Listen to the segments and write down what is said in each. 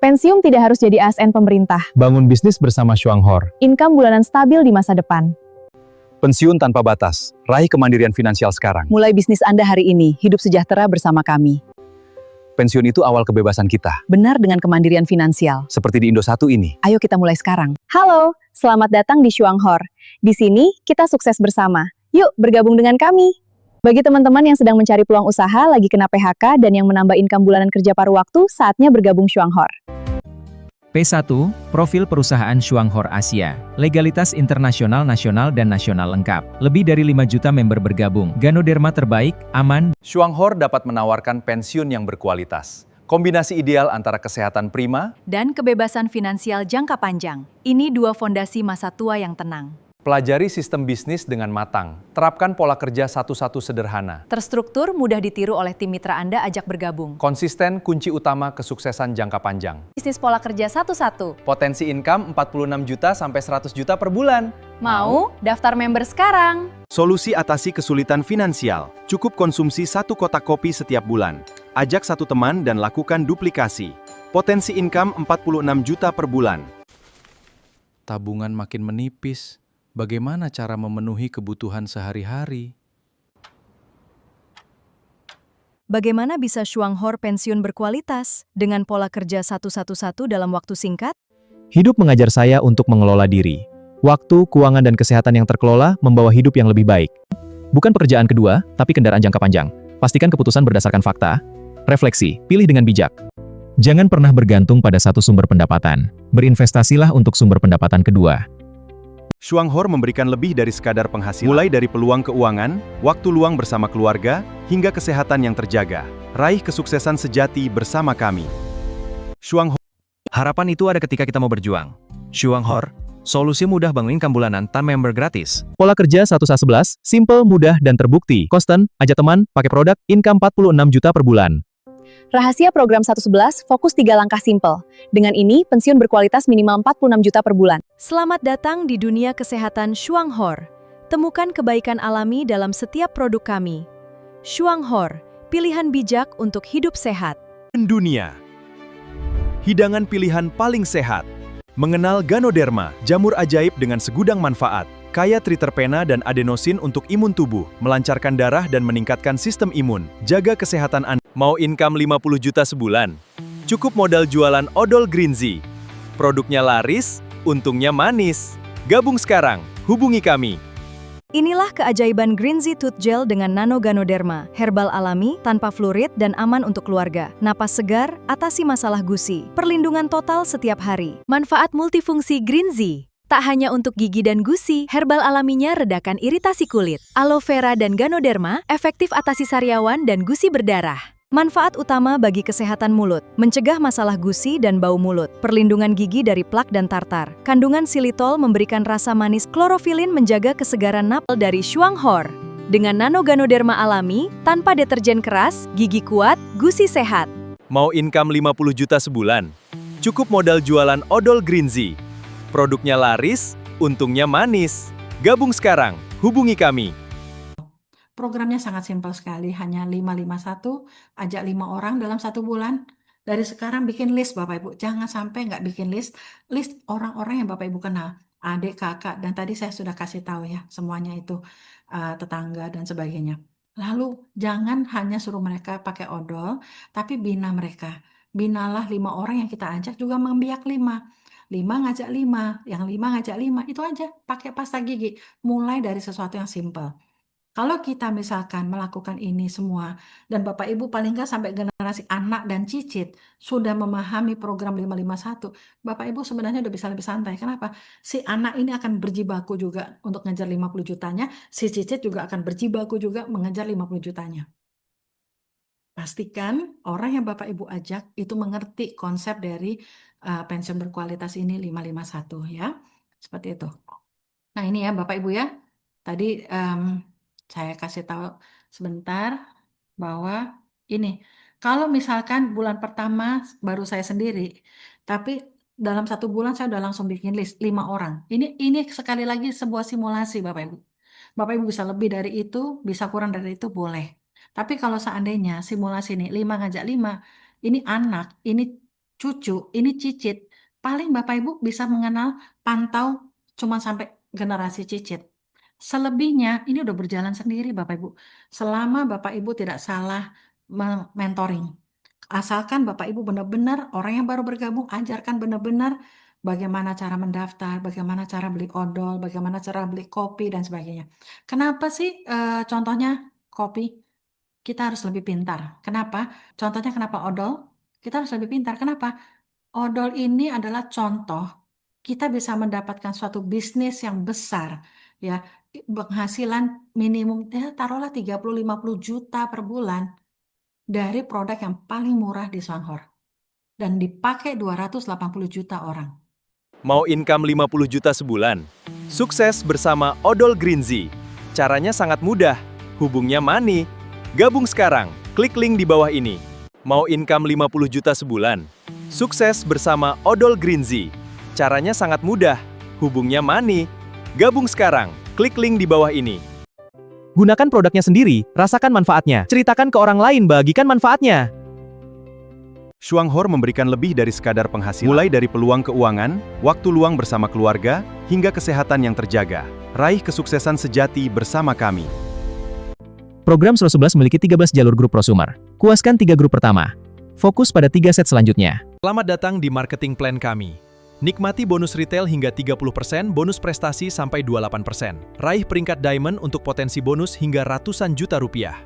Pensiun tidak harus jadi ASN pemerintah. Bangun bisnis bersama Shuanghor. Income bulanan stabil di masa depan. Pensiun tanpa batas. Raih kemandirian finansial sekarang. Mulai bisnis Anda hari ini, hidup sejahtera bersama kami. Pensiun itu awal kebebasan kita. Benar dengan kemandirian finansial. Seperti di Indosat ini. Ayo kita mulai sekarang. Halo, selamat datang di Shuanghor. Di sini, kita sukses bersama. Yuk, bergabung dengan kami. Bagi teman-teman yang sedang mencari peluang usaha, lagi kena PHK, dan yang menambah income bulanan kerja paruh waktu, saatnya bergabung Shuanghor. P1, Profil Perusahaan Shuanghor Asia. Legalitas internasional, nasional, dan nasional lengkap. Lebih dari 5 juta member bergabung. Ganoderma terbaik, aman. Shuanghor dapat menawarkan pensiun yang berkualitas. Kombinasi ideal antara kesehatan prima dan kebebasan finansial jangka panjang. Ini dua fondasi masa tua yang tenang. Pelajari sistem bisnis dengan matang. Terapkan pola kerja satu-satu sederhana. Terstruktur, mudah ditiru oleh tim mitra Anda, ajak bergabung. Konsisten, kunci utama kesuksesan jangka panjang. Bisnis pola kerja satu-satu. Potensi income 46 juta sampai 100 juta per bulan. Mau? Daftar member sekarang. Solusi atasi kesulitan finansial. Cukup konsumsi 1 kotak kopi setiap bulan. Ajak 1 teman dan lakukan duplikasi. Potensi income 46 juta per bulan. Tabungan makin menipis. Bagaimana cara memenuhi kebutuhan sehari-hari? Bagaimana bisa Shuanghor pensiun berkualitas dengan pola kerja satu-satu dalam waktu singkat? Hidup mengajar saya untuk mengelola diri. Waktu, keuangan, dan kesehatan yang terkelola membawa hidup yang lebih baik. Bukan pekerjaan kedua, tapi kendaraan jangka panjang. Pastikan keputusan berdasarkan fakta. Refleksi, pilih dengan bijak. Jangan pernah bergantung pada satu sumber pendapatan. Berinvestasilah untuk sumber pendapatan kedua. Shuanghor memberikan lebih dari sekadar penghasilan. Mulai dari peluang keuangan, waktu luang bersama keluarga, hingga kesehatan yang terjaga. Raih kesuksesan sejati bersama kami. Shuanghor. Harapan itu ada ketika kita mau berjuang. Shuanghor, solusi mudah bangun income bulanan tanpa member gratis. Pola kerja 1A11, simple, mudah, dan terbukti. Constant, ajak teman, pakai produk, income 46 juta per bulan. Rahasia program 111, fokus 3 langkah simple. Dengan ini, pensiun berkualitas minimal 46 juta per bulan. Selamat datang di dunia kesehatan Shuanghor. Temukan kebaikan alami dalam setiap produk kami. Shuanghor, pilihan bijak untuk hidup sehat. Dunia. Hidangan pilihan paling sehat. Mengenal Ganoderma, jamur ajaib dengan segudang manfaat. Kaya triterpena dan adenosin untuk imun tubuh, melancarkan darah dan meningkatkan sistem imun. Jaga kesehatan Anda. Mau income 50 juta sebulan? Cukup modal jualan odol Greenzy. Produknya laris, untungnya manis. Gabung sekarang, hubungi kami. Inilah keajaiban Greenzy Tooth Gel dengan Nano Ganoderma, herbal alami, tanpa fluorid dan aman untuk keluarga. Napas segar, atasi masalah gusi. Perlindungan total setiap hari. Manfaat multifungsi Greenzy. Tak hanya untuk gigi dan gusi, herbal alaminya redakan iritasi kulit. Aloe vera dan Ganoderma efektif atasi sariawan dan gusi berdarah. Manfaat utama bagi kesehatan mulut, mencegah masalah gusi dan bau mulut, perlindungan gigi dari plak dan tartar. Kandungan silitol memberikan rasa manis, klorofilin menjaga kesegaran napal dari Shuanghor. Dengan Nano Ganoderma alami, tanpa deterjen keras, gigi kuat, gusi sehat. Mau income 50 juta sebulan? Cukup modal jualan odol Greenzy. Produknya laris, untungnya manis. Gabung sekarang, hubungi kami. Programnya sangat simpel sekali, hanya 551, ajak 5 orang dalam 1 bulan. Dari sekarang bikin list Bapak Ibu, jangan sampai nggak bikin list orang-orang yang Bapak Ibu kenal, adik, kakak, dan tadi saya sudah kasih tahu ya, semuanya itu tetangga dan sebagainya. Lalu jangan hanya suruh mereka pakai odol, tapi bina mereka. Binalah 5 orang yang kita ajak juga membiak 5. 5 ngajak 5, yang 5 ngajak 5, itu aja, pakai pasta gigi. Mulai dari sesuatu yang simple. Kalau kita misalkan melakukan ini semua, dan Bapak Ibu paling nggak sampai generasi anak dan cicit sudah memahami program 551, Bapak Ibu sebenarnya udah bisa lebih santai. Kenapa? Si anak ini akan berjibaku juga untuk ngejar 50 jutanya, si cicit juga akan berjibaku juga mengejar 50 jutanya. Pastikan orang yang Bapak Ibu ajak itu mengerti konsep dari pensiun berkualitas ini 551 ya. Seperti itu. Nah ini ya Bapak Ibu ya. Tadi saya kasih tahu sebentar bahwa ini. Kalau misalkan bulan pertama baru saya sendiri, tapi dalam 1 bulan saya udah langsung bikin list 5 orang. Ini sekali lagi sebuah simulasi Bapak Ibu. Bapak Ibu bisa lebih dari itu, bisa kurang dari itu boleh. Tapi kalau seandainya simulasi ini 5 ngajak 5, ini anak, ini cucu, ini cicit. Paling Bapak Ibu bisa mengenal, pantau cuma sampai generasi cicit. Selebihnya ini udah berjalan sendiri Bapak Ibu. Selama Bapak Ibu tidak salah mentoring. Asalkan Bapak Ibu benar-benar orang yang baru bergabung, ajarkan benar-benar bagaimana cara mendaftar, bagaimana cara beli odol, bagaimana cara beli kopi, dan sebagainya. Kenapa sih contohnya kopi? Kita harus lebih pintar. Kenapa? Contohnya kenapa odol? Kita harus lebih pintar. Kenapa? Odol ini adalah contoh kita bisa mendapatkan suatu bisnis yang besar, ya, penghasilan minimum ya taruhlah 30-50 juta per bulan dari produk yang paling murah di Swanghor dan dipakai 280 juta orang. Mau income 50 juta sebulan? Sukses bersama Odol Greenzy. Caranya sangat mudah. Hubungnya Money. Gabung sekarang. Klik link di bawah ini. Mau income 50 juta sebulan? Sukses bersama Odol Greenzy. Caranya sangat mudah. Hubungnya Money. Gabung sekarang. Klik link di bawah ini. Gunakan produknya sendiri, rasakan manfaatnya. Ceritakan ke orang lain, bagikan manfaatnya. Swanghor memberikan lebih dari sekadar penghasilan. Mulai dari peluang keuangan, waktu luang bersama keluarga, hingga kesehatan yang terjaga. Raih kesuksesan sejati bersama kami. Program 111 memiliki 13 jalur grup prosumer. Kuaskan 3 grup pertama. Fokus pada 3 set selanjutnya. Selamat datang di marketing plan kami. Nikmati bonus retail hingga 30%, bonus prestasi sampai 28%. Raih peringkat diamond untuk potensi bonus hingga ratusan juta rupiah.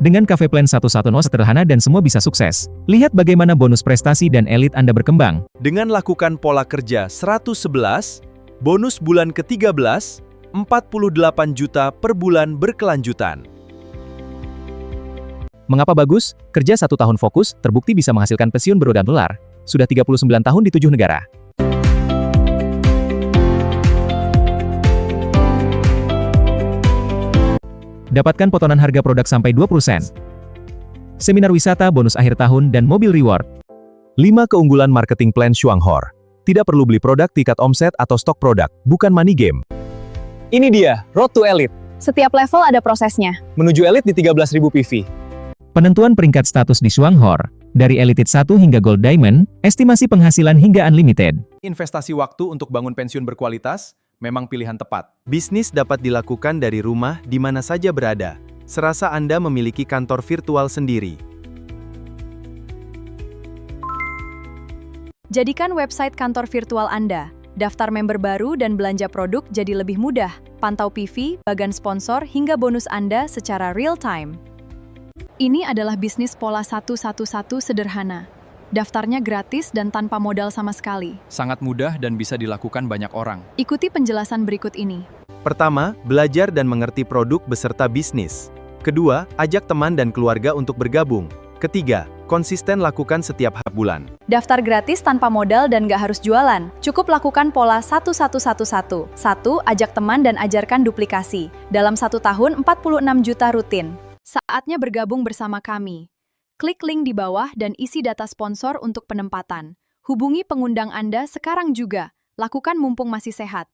Dengan Cafe Plan 110 sederhana dan semua bisa sukses. Lihat bagaimana bonus prestasi dan elit Anda berkembang. Dengan lakukan pola kerja 111, bonus bulan ke-13, 48 juta per bulan berkelanjutan. Mengapa bagus? Kerja 1 tahun fokus, terbukti bisa menghasilkan pensiun berodam dolar. Sudah 39 tahun di 7 negara. Dapatkan potongan harga produk sampai 20%. Seminar wisata, bonus akhir tahun, dan mobil reward. 5 keunggulan marketing plan Swanghor. Tidak perlu beli produk tingkat omset atau stok produk, bukan money game. Ini dia, Road to Elite. Setiap level ada prosesnya. Menuju Elite di 13.000 PV. Penentuan peringkat status di Swanghor. Dari Elite 1 hingga Gold Diamond, estimasi penghasilan hingga unlimited. Investasi waktu untuk bangun pensiun berkualitas memang pilihan tepat. Bisnis dapat dilakukan dari rumah di mana saja berada, serasa Anda memiliki kantor virtual sendiri. Jadikan website kantor virtual Anda. Daftar member baru dan belanja produk jadi lebih mudah. Pantau PV, bagan sponsor, hingga bonus Anda secara real-time. Ini adalah bisnis pola 111 sederhana. Daftarnya gratis dan tanpa modal sama sekali. Sangat mudah dan bisa dilakukan banyak orang. Ikuti penjelasan berikut ini. Pertama, belajar dan mengerti produk beserta bisnis. Kedua, ajak teman dan keluarga untuk bergabung. Ketiga, konsisten lakukan setiap bulan. Daftar gratis tanpa modal dan nggak harus jualan. Cukup lakukan pola 1111. 1. Ajak teman dan ajarkan duplikasi. Dalam 1 tahun 46 juta rutin. Saatnya bergabung bersama kami. Klik link di bawah dan isi data sponsor untuk penempatan. Hubungi pengundang Anda sekarang juga. Lakukan mumpung masih sehat.